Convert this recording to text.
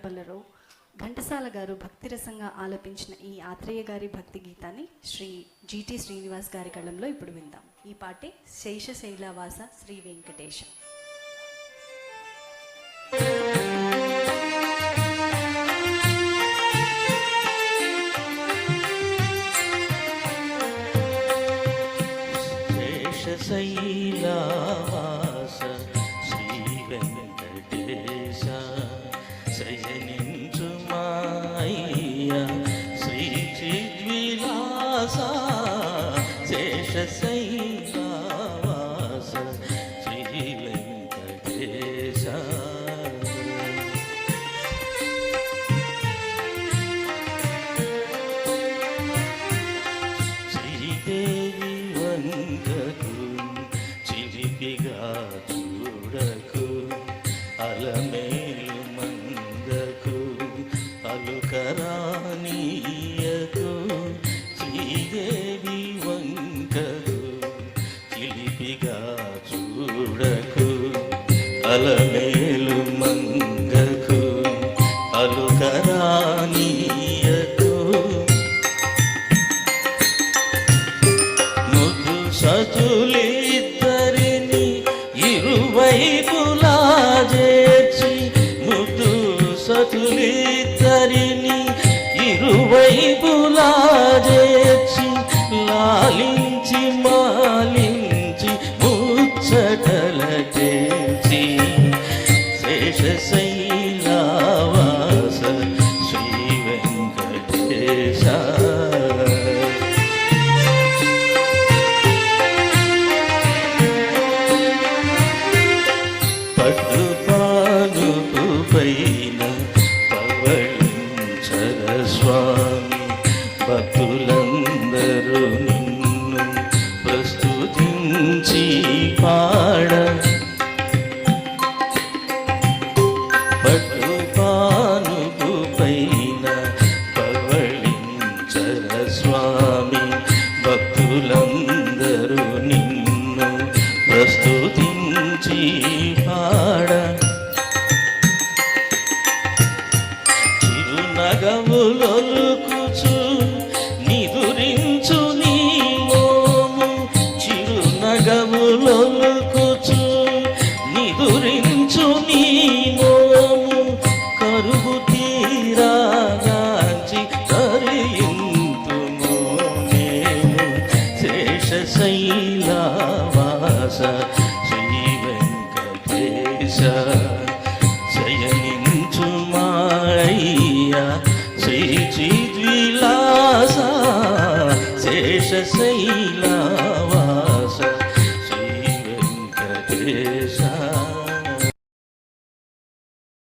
పాటలలో ఘంటసాల గారు భక్తిరసంగా ఆలపించిన ఈ ఆత్రేయ గారి భక్తి గీతాన్ని శ్రీ జిటి శ్రీనివాస్ గారి కళంలో ఇప్పుడు విందాం. ఈ పాటే శేషశైలవాస శ్రీ వెంకటేశ. శైలవాస శ్రీ వెంకటేశ శయనించు మాయ్య శ్రీ చిద్విలాస శేష శైలవాస శ్రీ వెంకటేశ శ్రీదేవి వందకు చిలిపిగా చూడకు అలమేలు మందకు అలుకరానీయకు శ్రీదేవి వంకకు చిలిపిగా చూడకు అలమేలు మంగకు అలుకరానీయకు ముద్దు సతులిద్దరిని ఇరువైపులా చేర్చి ముద్దు సతులిద్దరిని ఇరువైపులా చేర్చి లాలించి మాలించి ముచ్చటల చేర్చి శేషశైలవాస శ్రీ వెంకటేశ పట్టుపానుపు పైన పవళించర స్వామి భక్తులందరూ నిన్ను ప్రస్తుతించి పాడ పట్టుపానుపు పైన పవళించర స్వామి భక్తులందరూ నిన్ను ప్రస్తుతించి పాడ చిరునగవులొలుకుచు నిదురించు నీ మోము చిరునగవులొలుకుచు నిదురించు నీ మోము కరువు తీరాగాంచి తరింతుము నేను శేషశైలవాస శ్రీ వెంకటేశ శయనించు మాయ్య శ్రీ చిద్విలాస శేషశైలవాస శ్రీ వెంకటేశ.